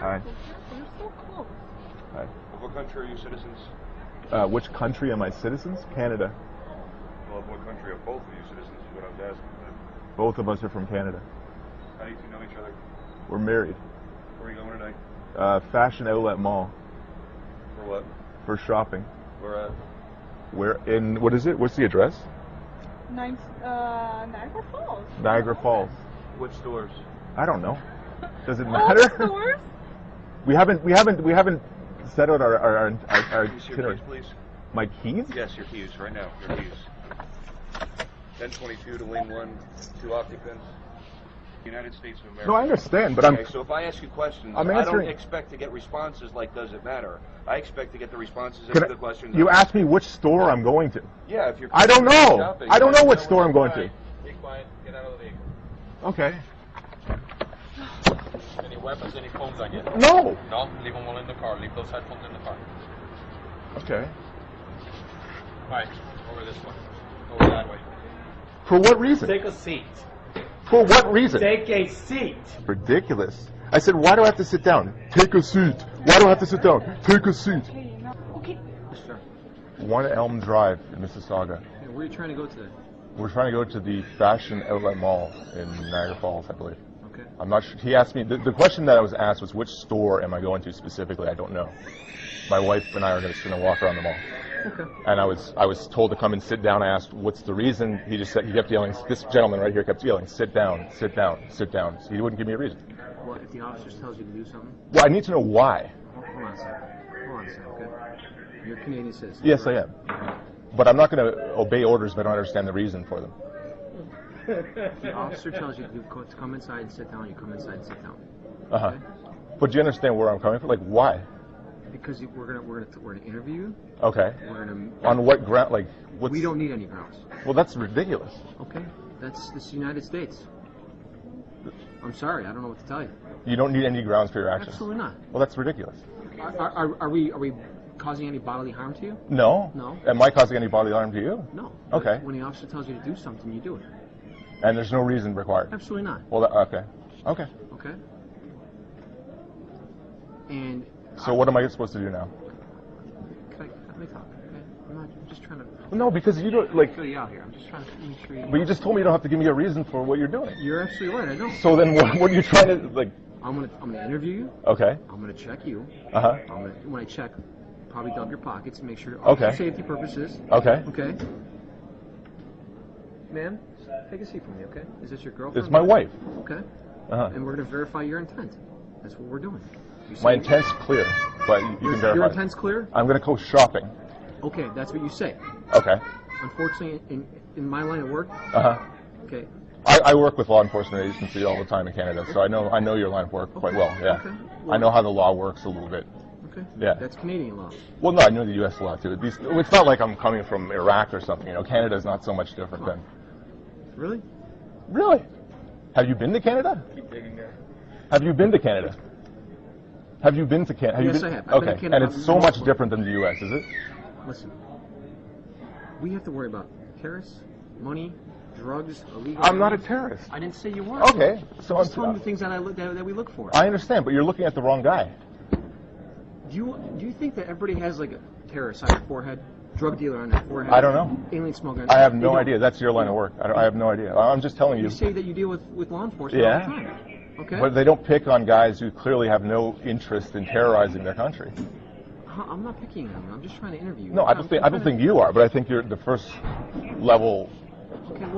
Hi. You're so close. Hi. Of what country are you citizens? Which country am I citizens? Canada. Well, of what country are both of you citizens is what I was asking. Both of us are from Canada. How do you two know each other? We're married. Where are you going tonight? Fashion Outlet Mall. For what? For shopping. Where at? Where in, what is it? What's the address? Niagara Falls. Niagara Falls. Which stores? I don't know. Does it All matter? the stores? We haven't set out our Keys, your itinerary. keys, please. My keys? Yes, your keys, right now. Your keys. 1022 to lane 1, 2 occupants. United States of America. No, I understand, but Okay, so if I ask you questions, I'm I don't answering. expect to get responses like does it matter. I expect to get the responses Can to the questions. you asked me which store I'm going to. Yeah, if you're I don't know. shopping, I don't know what you store I'm going to. Be quiet. Get out of the vehicle. Okay. Any weapons, any phones on you? No. No, leave them all in the car. Leave those headphones in the car. Okay. Right, over this way. Over that way. For what reason? Take a seat. For what reason? Take a seat. Ridiculous. I said, why do I have to sit down? Take a seat. Why do I have to sit down? Take a seat. Okay, no. Okay. Sir. 1 Elm Drive in Mississauga. Hey, where are you trying to go today? We're trying to go to the Fashion Outlet Mall in Niagara Falls, I believe. Okay. I'm not sure. He asked me, the question that I was asked was, which store am I going to specifically? I don't know. My wife and I are just going to walk around the mall. Okay. And I was told to come and sit down. I asked, what's the reason? He just said, he kept yelling, this gentleman right here kept yelling, sit down, sit down, sit down. So he wouldn't give me a reason. Well, if the officer tells you to do something, Well, I need to know why. hold on a second. Hold on a second, okay? You're a Canadian citizen. Yes, I am. But I'm not going to obey orders if I don't understand the reason for them. If the officer tells you to come inside and sit down, you come inside and sit down. Uh-huh. Okay? But do you understand where I'm coming from? Like, why? Because we're gonna interview you. Okay. We're gonna. On what ground? Like, what's... We don't need any grounds. Well, that's ridiculous. Okay. This is the United States. I'm sorry, I don't know what to tell you. You don't need any grounds for your actions. Absolutely not. Well, that's ridiculous. Are we causing any bodily harm to you? No. No. Am I causing any bodily harm to you? No. Okay. When the officer tells you to do something, you do it. And there's no reason required? Absolutely not. Well, okay. Okay. Okay. And So what am I supposed to do now? let me talk. Okay? I'm just trying to. Well, no, because you don't, like... Fill you out here. I'm just trying to make sure you. But you just told me you don't have to give me a reason for what you're doing. You're absolutely right. I don't. So then what are you trying to, like... I'm gonna interview you. Okay. I'm gonna check you. Uh-huh. When I check, probably dump your pockets and make sure. Okay. For safety purposes. Okay. Okay. Ma'am, take a seat for me, okay? Is this your girlfriend? It's my wife. Okay. Uh-huh. And we're gonna verify your intent. That's what we're doing. My intent's clear, but you can verify. Your intent's clear? I'm going to go shopping. Okay, that's what you say. Okay. Unfortunately, in my line of work. Uh-huh. Okay. I work with law enforcement agencies all the time in Canada, so I know your line of work quite well. Yeah. Okay. I know how the law works a little bit. Okay. Yeah. That's Canadian law. Well, no, I know the U.S. law too. It's not like I'm coming from Iraq or something. You know, Canada's not so much different than. Really? Really? Have you been to Canada? Keep digging there. Have you been to Canada? Have you been to Canada? Yes, I have. I've been Okay. to Canada. And it's so much different than the U.S., is it? Listen. We have to worry about terrorists, money, drugs, illegal. I'm not a terrorist. I didn't say you were. Okay. So I'm just telling you the things that we look for. I understand, but you're looking at the wrong guy. Do you think that everybody has like a terrorist on their forehead, drug dealer on their forehead? I don't know. Alien smuggler. I have no idea. That's your line of work. I have no idea. I'm just telling you. You say that you deal with law enforcement all the time. Okay. But they don't pick on guys who clearly have no interest in terrorizing their country. I'm not picking on you. I'm just trying to interview you. No, I don't think you are, but I think you're the first level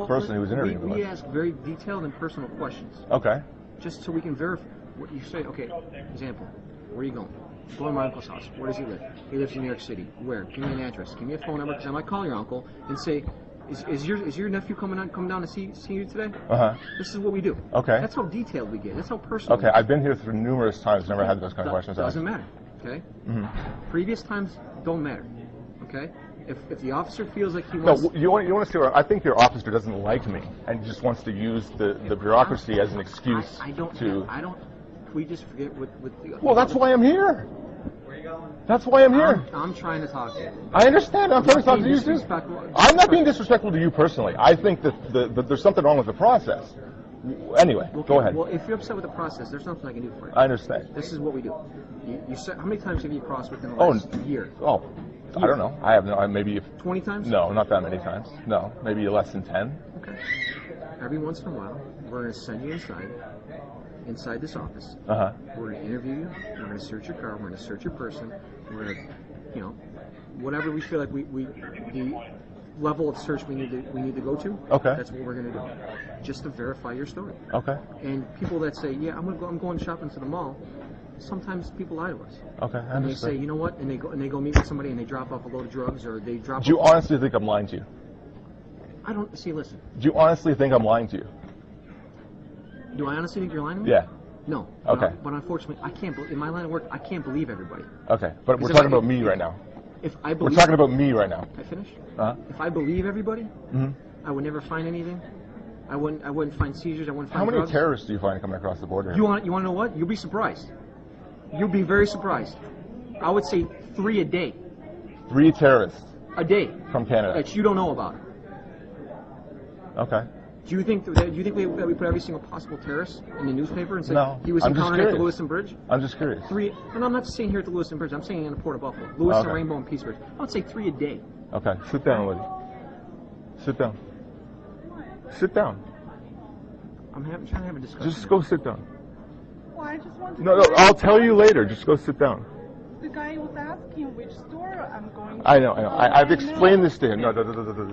person who's interviewing. We ask very detailed and personal questions. Okay. Just so we can verify what you say. Okay. Example. Where are you going? Go to my uncle's house. Where does he live? He lives in New York City. Where? Give me an address. Give me a phone number, because I might call your uncle and say, Is your nephew coming down to see you today? Uh-huh. This is what we do. Okay. That's how detailed we get. That's how personal. Okay, I've been here through numerous times, never had those kind of questions asked. Doesn't matter. Okay. Mm-hmm. Previous times don't matter. Okay. If the officer feels like he wants. No, you want to see where I think your officer doesn't like me and just wants to use the bureaucracy as an excuse I don't. We just forget what the. Well, that's why I'm here. Where are you going? That's why I'm here. I'm trying to talk to you. I understand. I'm trying to talk to you too. Disrespectful. I'm not being disrespectful to you personally. I think that there's something wrong with the process. Anyway, go ahead. Well, if you're upset with the process, there's nothing I can do for you. I understand. This is what we do. You said, how many times have you crossed within the Oh, last year? Oh, I don't know. I have no. Maybe 20 times? No, not that many times. No, maybe less than 10. Okay. Every once in a while, we're going to send you inside this office. Uh-huh. We're going to interview you. We're going to search your car. We're going to search your person. We're going to, whatever we feel like the level of search we need to go to. Okay. That's what we're going to do, just to verify your story. Okay. And people that say, yeah, I'm going shopping to the mall. Sometimes people lie to us. Okay. I And they say, you know what? And they go meet with somebody and they drop off a load of drugs or they drop. Do you honestly think I'm lying to you? I don't see. Listen. Do you honestly think I'm lying to you? Do I honestly think you're lying to me? Yeah. No. Okay. But unfortunately, I can't. In my line of work, I can't believe everybody. Okay. But we're Because talking about me right now. If I We're believe, talking about me right now. I finish. Uh-huh. If I believe everybody, Mm-hmm. I would never find anything. I wouldn't find seizures. I wouldn't find How many drugs. terrorists do you find coming across the border? You want to know what? You'll be surprised. You'll be very surprised. I would say 3 a day. 3 terrorists A day. from Canada. That you don't know about. Okay. Do you think that we put every single possible terrorist in the newspaper and say No, he was I'm just encountered at the curious. Lewiston Bridge? I'm just curious. 3. And I'm not saying here at the Lewiston Bridge. I'm saying in the Port of Buffalo, Lewiston, Okay. Rainbow, and Peace Bridge. I would say 3 a day. Okay. Sit down, Liddy. Sit down. Sit down. I'm trying to have a discussion. Just go sit down. Well, I just want to. No, I'll tell you later. Just go sit down. The guy was asking which store I'm going to. I know. I've explained this to him. No,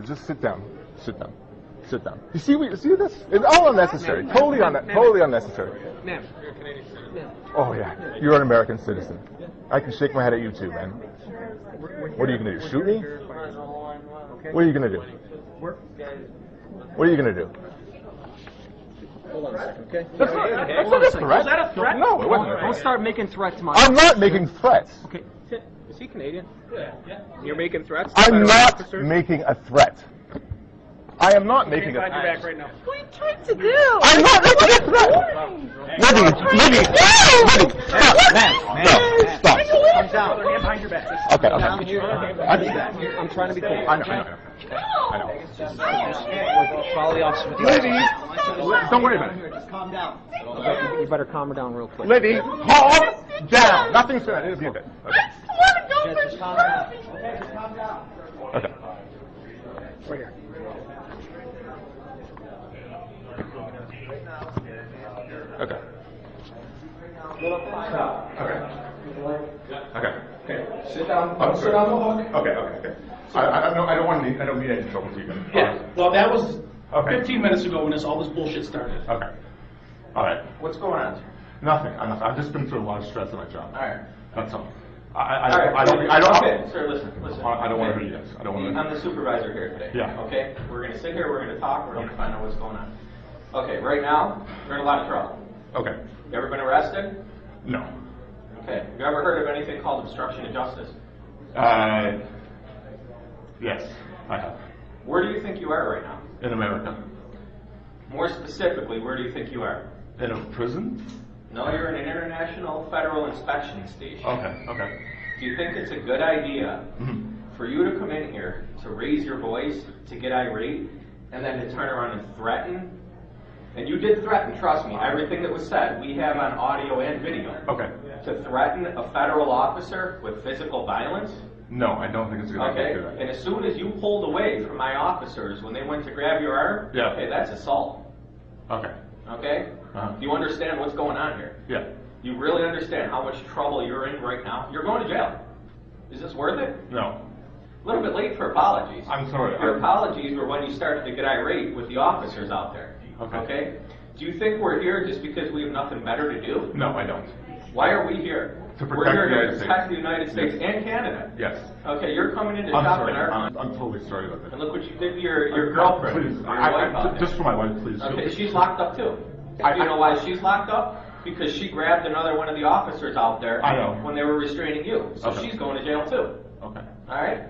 just sit down. Sit down. Sit down. You see this? It's all unnecessary. Totally unnecessary. Ma'am. You're a Canadian citizen. Oh yeah, you're an American citizen. I can shake my head at you too, man. What are you gonna do? Shoot me? What are you gonna do? What are you gonna do? Hold on a second, okay? That's not a threat. Was that a threat? No, it wasn't. Don't start making threats to my. I'm not making threats. Okay. Is he Canadian? Yeah. You're making threats? I'm not making a threat. I am not making a Find your threat. back right now. What are you trying to do? I'm not making a threat. Liddy, stop. Calm down. Put your hand behind your back. Okay. I'm trying to be cool. I know. Follow the officer. Liddy, don't worry about it. Just calm down. You better calm her down real quick. Liddy, calm down. Nothing's gonna. It'll be okay. Just calm down. Okay, just calm down. Okay. Right here. Okay. Okay. Sit down. Sit on the hook. Okay. I don't mean any trouble to you guys. Yeah, well, that was Okay. 15 minutes ago when all this bullshit started. Okay. All right. What's going on? Nothing. I've just been through a lot of stress in my job. All right. That's all. All right. Okay, sir, listen. I don't want to hear this. I don't want to. I'm the supervisor here today. Yeah. Okay? We're going to sit here, we're going to talk, we're going to find out what's going on. Okay, right now, you're in a lot of trouble. Okay. You ever been arrested? No. Okay. You ever heard of anything called obstruction of justice? Yes, I have. Where do you think you are right now? In America. More specifically, where do you think you are? In a prison? No, you're in an international federal inspection station. Okay. Do you think it's a good idea Mm-hmm. for you to come in here, to raise your voice, to get irate, and then to turn around and threaten? And you did threaten, trust me. Everything that was said, we have on audio and video. Okay. To threaten a federal officer with physical violence? No, I don't think it's a good idea Okay. to do that. And as soon as you pulled away from my officers when they went to grab your arm, Yeah. okay, that's assault. Okay. Okay? Uh-huh. Do you understand what's going on here? Yeah. You really understand how much trouble you're in right now? You're going to jail. Is this worth it? No. A little bit late for apologies. I'm sorry. Your apologies were when you started to get irate with the officers out there. Okay. Do you think we're here just because we have nothing better to do? No, I don't. Why are we here? To We're protect here the to United protect States. the United States Yes. and Canada. Yes. Okay, you're coming in to I'm shop sorry. in our I'm country. totally sorry about that. And look what you did to your girlfriend. Please, or your wife out there. just for my wife, please. Okay, she's locked up too. Do you know why she's locked up? Because she grabbed another one of the officers out there I know. when they were restraining you. So Okay. she's going to jail too. Okay. All right?